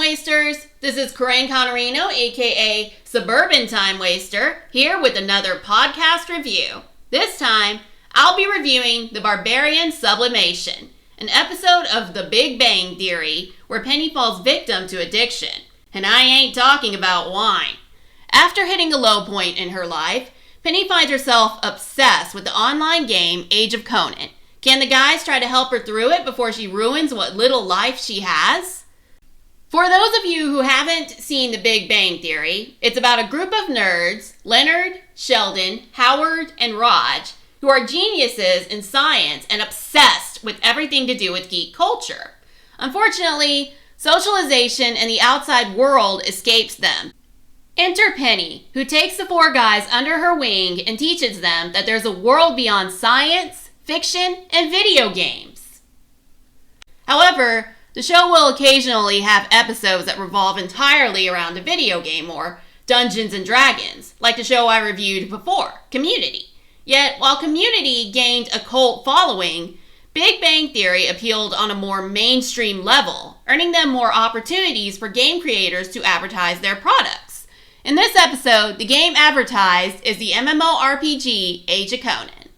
Wasters. This is Corinne Connerino, aka Suburban Time Waster, here with another podcast review. This time, I'll be reviewing the Barbarian Sublimation, an episode of The Big Bang Theory where Penny falls victim to addiction. And I ain't talking about wine. After hitting a low point in her life, Penny finds herself obsessed with the online game Age of Conan. Can the guys try to help her through it before she ruins what little life she has? For those of you who haven't seen The Big Bang Theory, it's about a group of nerds, Leonard, Sheldon, Howard, and Raj, who are geniuses in science and obsessed with everything to do with geek culture. Unfortunately, socialization and the outside world escapes them. Enter Penny, who takes the four guys under her wing and teaches them that there's a world beyond science, fiction, and video games. However, the show will occasionally have episodes that revolve entirely around a video game or Dungeons & Dragons, like the show I reviewed before, Community. Yet, while Community gained a cult following, Big Bang Theory appealed on a more mainstream level, earning them more opportunities for game creators to advertise their products. In this episode, the game advertised is the MMORPG Age of Conan.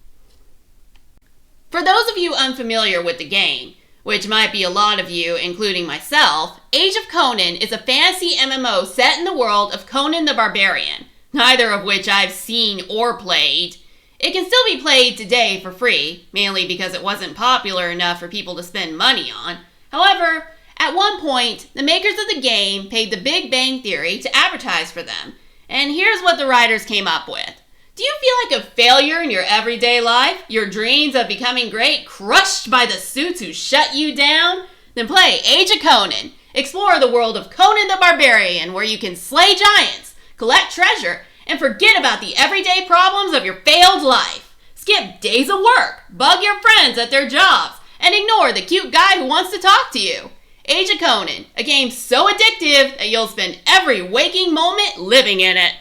For those of you unfamiliar with the game, which might be a lot of you, including myself, Age of Conan is a fantasy MMO set in the world of Conan the Barbarian, neither of which I've seen or played. It can still be played today for free, mainly because it wasn't popular enough for people to spend money on. However, at one point, the makers of the game paid the Big Bang Theory to advertise for them, and here's what the writers came up with. Do you feel like a failure in your everyday life? Your dreams of becoming great crushed by the suits who shut you down? Then play Age of Conan. Explore the world of Conan the Barbarian, where you can slay giants, collect treasure, and forget about the everyday problems of your failed life. Skip days of work, bug your friends at their jobs, and ignore the cute guy who wants to talk to you. Age of Conan, a game so addictive that you'll spend every waking moment living in it.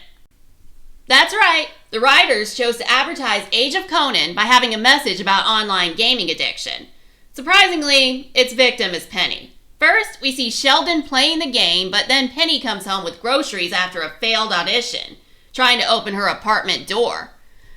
That's right. The writers chose to advertise Age of Conan by having a message about online gaming addiction. Surprisingly, its victim is Penny. First, we see Sheldon playing the game, but then Penny comes home with groceries after a failed audition, trying to open her apartment door.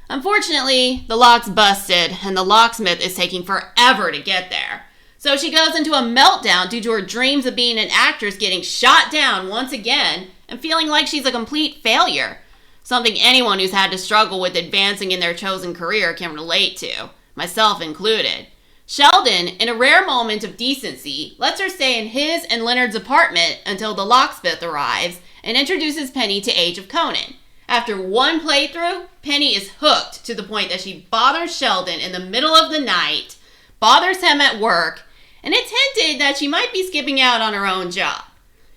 Unfortunately, the lock's busted, and the locksmith is taking forever to get there. So she goes into a meltdown due to her dreams of being an actress getting shot down once again and feeling like she's a complete failure. Something anyone who's had to struggle with advancing in their chosen career can relate to, myself included. Sheldon, in a rare moment of decency, lets her stay in his and Leonard's apartment until the locksmith arrives and introduces Penny to Age of Conan. After one playthrough, Penny is hooked to the point that she bothers Sheldon in the middle of the night, bothers him at work, and it's hinted that she might be skipping out on her own job.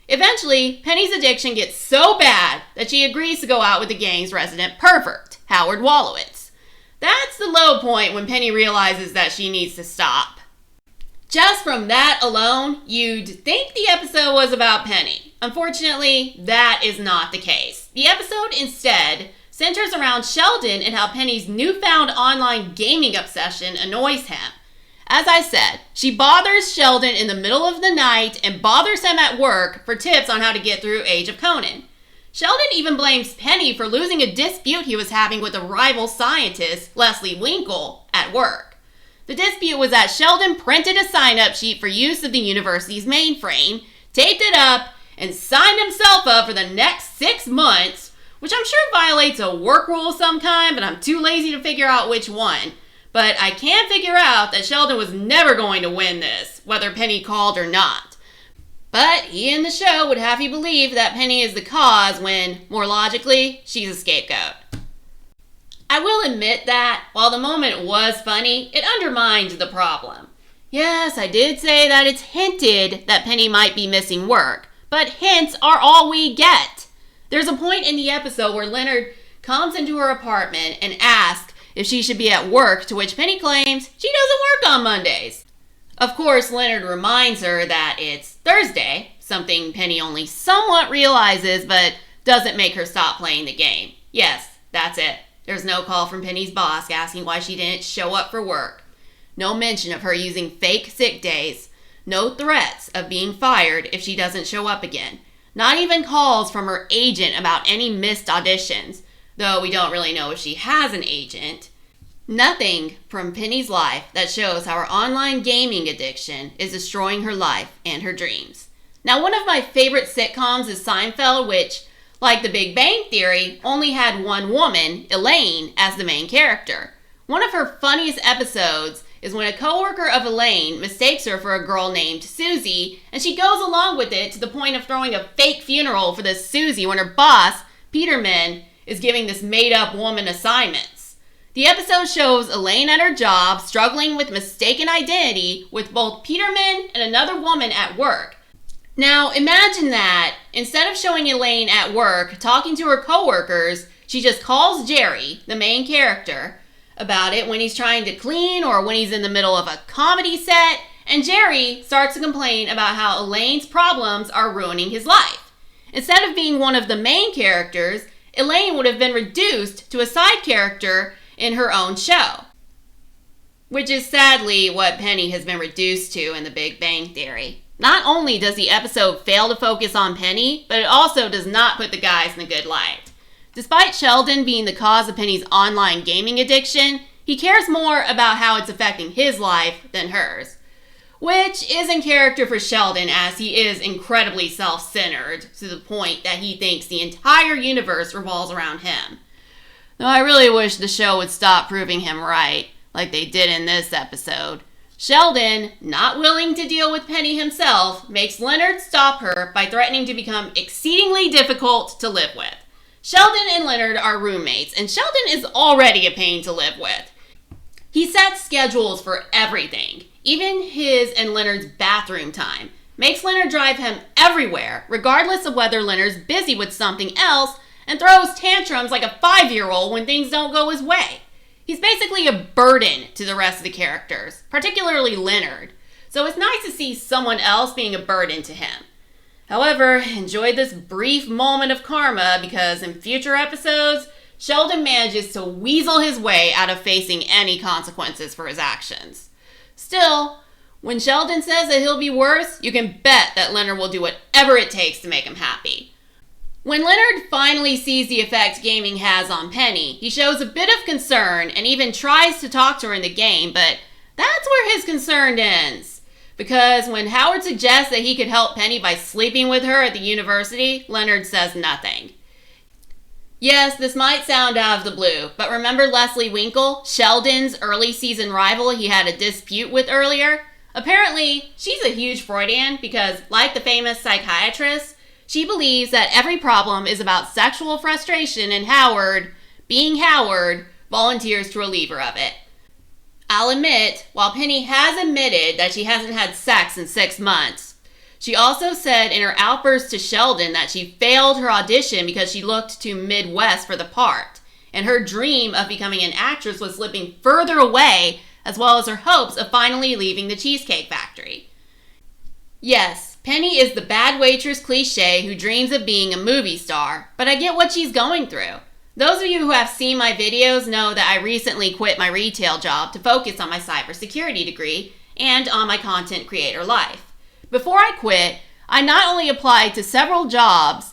Eventually, Penny's addiction gets so bad that she agrees to go out with the gang's resident pervert, Howard Wolowitz. That's the low point when Penny realizes that she needs to stop. Just from that alone, you'd think the episode was about Penny. Unfortunately, that is not the case. The episode instead centers around Sheldon and how Penny's newfound online gaming obsession annoys him. As I said, she bothers Sheldon in the middle of the night and bothers him at work for tips on how to get through Age of Conan. Sheldon even blames Penny for losing a dispute he was having with a rival scientist, Leslie Winkle, at work. The dispute was that Sheldon printed a sign-up sheet for use of the university's mainframe, taped it up, and signed himself up for the next 6 months, which I'm sure violates a work rule of some kind, but I'm too lazy to figure out which one. But I can figure out that Sheldon was never going to win this, whether Penny called or not. But he and the show would have you believe that Penny is the cause when, more logically, she's a scapegoat. I will admit that, while the moment was funny, it undermined the problem. Yes, I did say that it's hinted that Penny might be missing work, but hints are all we get. There's a point in the episode where Leonard comes into her apartment and asks if she should be at work, to which Penny claims she doesn't work on Mondays. Of course, Leonard reminds her that it's Thursday, something Penny only somewhat realizes but doesn't make her stop playing the game. Yes, that's it. There's no call from Penny's boss asking why she didn't show up for work. No mention of her using fake sick days. no threats of being fired if she doesn't show up again. Not even calls from her agent about any missed auditions, though we don't really know if she has an agent. Nothing from Penny's life that shows how her online gaming addiction is destroying her life and her dreams. Now, one of my favorite sitcoms is Seinfeld, which, like The Big Bang Theory, only had one woman, Elaine, as the main character. One of her funniest episodes is when a coworker of Elaine mistakes her for a girl named Susie, and she goes along with it to the point of throwing a fake funeral for this Susie when her boss, Peterman, is giving this made-up woman assignments. The episode shows Elaine at her job struggling with mistaken identity with both Peterman and another woman at work. Now, imagine that, instead of showing Elaine at work talking to her coworkers, she just calls Jerry, the main character, about it when he's trying to clean or when he's in the middle of a comedy set, and Jerry starts to complain about how Elaine's problems are ruining his life. Instead of being one of the main characters, Elaine would have been reduced to a side character in her own show, which is sadly what Penny has been reduced to in The Big Bang Theory. Not only does the episode fail to focus on Penny, but it also does not put the guys in a good light. Despite Sheldon being the cause of Penny's online gaming addiction, he cares more about how it's affecting his life than hers, which is in character for Sheldon, as he is incredibly self-centered to the point that he thinks the entire universe revolves around him. Though I really wish the show would stop proving him right, like they did in this episode. Sheldon, not willing to deal with Penny himself, makes Leonard stop her by threatening to become exceedingly difficult to live with. Sheldon and Leonard are roommates, and Sheldon is already a pain to live with. He sets schedules for everything, even his and Leonard's bathroom time, makes Leonard drive him everywhere, regardless of whether Leonard's busy with something else, and throws tantrums like a 5-year-old when things don't go his way. He's basically a burden to the rest of the characters, particularly Leonard, so it's nice to see someone else being a burden to him. However, enjoy this brief moment of karma because in future episodes, Sheldon manages to weasel his way out of facing any consequences for his actions. Still, when Sheldon says that he'll be worse, you can bet that Leonard will do whatever it takes to make him happy. When Leonard finally sees the effect gaming has on Penny, he shows a bit of concern and even tries to talk to her in the game, but that's where his concern ends. Because when Howard suggests that he could help Penny by sleeping with her at the university, Leonard says nothing. Yes, this might sound out of the blue, but remember Leslie Winkle, Sheldon's early season rival he had a dispute with earlier? Apparently, she's a huge Freudian because, like the famous psychiatrist, she believes that every problem is about sexual frustration and Howard, being Howard, volunteers to relieve her of it. I'll admit, while Penny has admitted that she hasn't had sex in 6 months, she also said in her outburst to Sheldon that she failed her audition because she looked too Midwest for the part, and her dream of becoming an actress was slipping further away, as well as her hopes of finally leaving the Cheesecake Factory. Yes, Penny is the bad waitress cliche who dreams of being a movie star, but I get what she's going through. Those of you who have seen my videos know that I recently quit my retail job to focus on my cybersecurity degree and on my content creator life. Before I quit, I not only applied to several jobs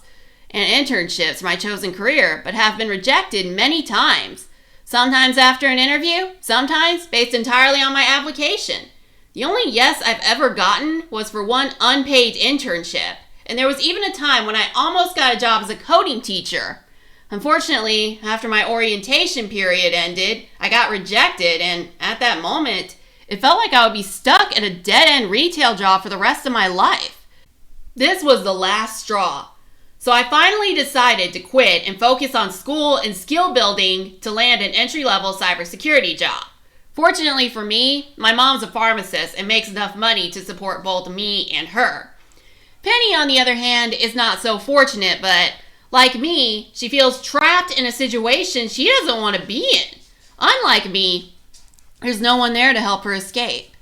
and internships for my chosen career, but have been rejected many times. Sometimes after an interview, sometimes based entirely on my application. The only yes I've ever gotten was for one unpaid internship, and there was even a time when I almost got a job as a coding teacher. Unfortunately, after my orientation period ended, I got rejected, and at that moment, it felt like I would be stuck at a dead-end retail job for the rest of my life. This was the last straw. So I finally decided to quit and focus on school and skill building to land an entry-level cybersecurity job. Fortunately for me, my mom's a pharmacist and makes enough money to support both me and her. Penny, on the other hand, is not so fortunate, but like me, she feels trapped in a situation she doesn't want to be in. Unlike me, there's no one there to help her escape.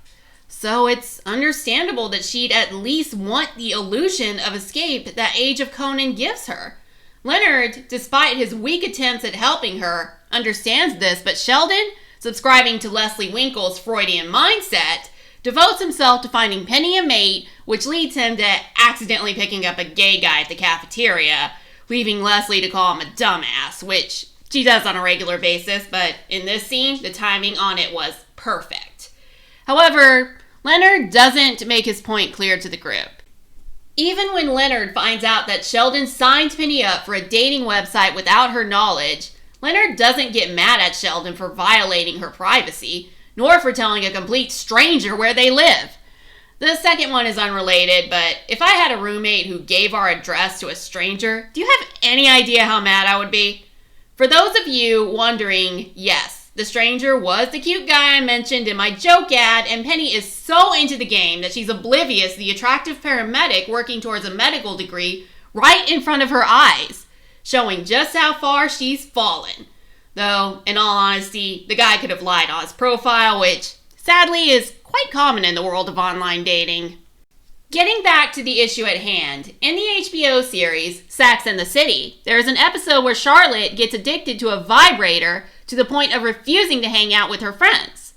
So it's understandable that she'd at least want the illusion of escape that Age of Conan gives her. Leonard, despite his weak attempts at helping her, understands this, but Sheldon, subscribing to Leslie Winkle's Freudian mindset, devotes himself to finding Penny a mate, which leads him to accidentally picking up a gay guy at the cafeteria, leaving Leslie to call him a dumbass, which she does on a regular basis, but in this scene, the timing on it was perfect. However, Leonard doesn't make his point clear to the group. Even when Leonard finds out that Sheldon signed Penny up for a dating website without her knowledge, Leonard doesn't get mad at Sheldon for violating her privacy, nor for telling a complete stranger where they live. The second one is unrelated, but if I had a roommate who gave our address to a stranger, do you have any idea how mad I would be? For those of you wondering, yes, the stranger was the cute guy I mentioned in my joke ad, and Penny is so into the game that she's oblivious to the attractive paramedic working towards a medical degree right in front of her eyes, showing just how far she's fallen. Though, in all honesty, the guy could have lied on his profile, which, sadly, is quite common in the world of online dating. Getting back to the issue at hand, in the HBO series, Sex and the City, there is an episode where Charlotte gets addicted to a vibrator to the point of refusing to hang out with her friends.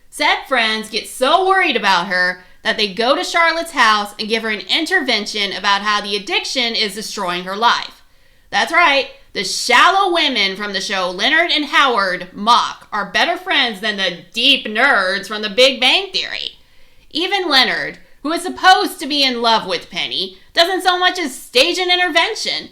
Said friends get so worried about her that they go to Charlotte's house and give her an intervention about how the addiction is destroying her life. That's right, the shallow women from the show Leonard and Howard mock are better friends than the deep nerds from The Big Bang Theory. Even Leonard, who is supposed to be in love with Penny, doesn't so much as stage an intervention.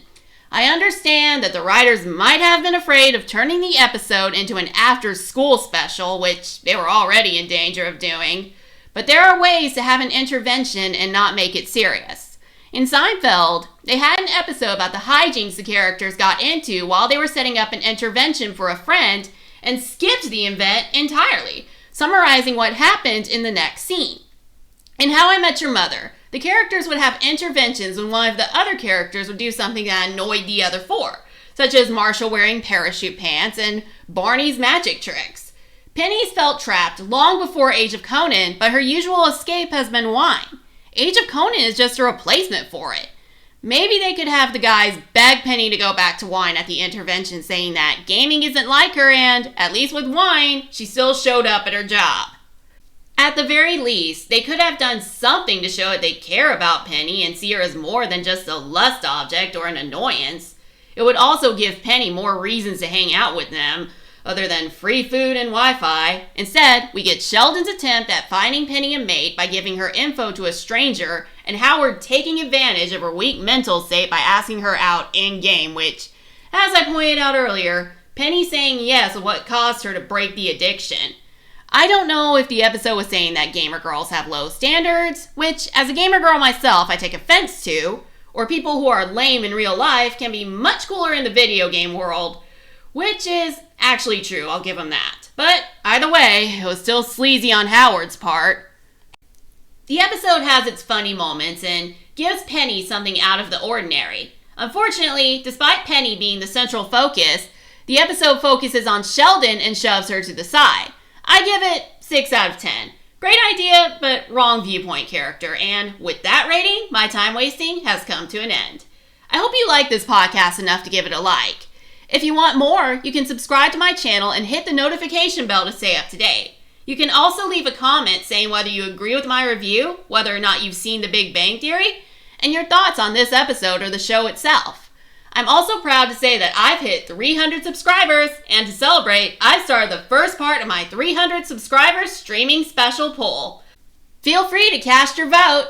I understand that the writers might have been afraid of turning the episode into an after-school special, which they were already in danger of doing, but there are ways to have an intervention and not make it serious. In Seinfeld, they had an episode about the hijinks the characters got into while they were setting up an intervention for a friend and skipped the event entirely, summarizing what happened in the next scene. In How I Met Your Mother, the characters would have interventions when one of the other characters would do something that annoyed the other four, such as Marshall wearing parachute pants and Barney's magic tricks. Penny's felt trapped long before Age of Conan, but her usual escape has been wine. Age of Conan is just a replacement for it. Maybe they could have the guys beg Penny to go back to wine at the intervention, saying that gaming isn't like her and, at least with wine, she still showed up at her job. At the very least, they could have done something to show that they care about Penny and see her as more than just a lust object or an annoyance. It would also give Penny more reasons to hang out with them, other than free food and Wi-Fi. Instead, we get Sheldon's attempt at finding Penny a mate by giving her info to a stranger, and Howard taking advantage of her weak mental state by asking her out in-game, which, as I pointed out earlier, Penny saying yes is what caused her to break the addiction. I don't know if the episode was saying that gamer girls have low standards, which, as a gamer girl myself, I take offense to, or people who are lame in real life can be much cooler in the video game world, which is actually true, I'll give him that. But either way, it was still sleazy on Howard's part. The episode has its funny moments and gives Penny something out of the ordinary. Unfortunately, despite Penny being the central focus, the episode focuses on Sheldon and shoves her to the side. I give it 6 out of 10. Great idea, but wrong viewpoint character, and with that rating, my time wasting has come to an end. I hope you like this podcast enough to give it a like. If you want more, you can subscribe to my channel and hit the notification bell to stay up to date. You can also leave a comment saying whether you agree with my review, whether or not you've seen The Big Bang Theory, and your thoughts on this episode or the show itself. I'm also proud to say that I've hit 300 subscribers, and to celebrate, I started the first part of my 300 subscribers streaming special poll. Feel free to cast your vote.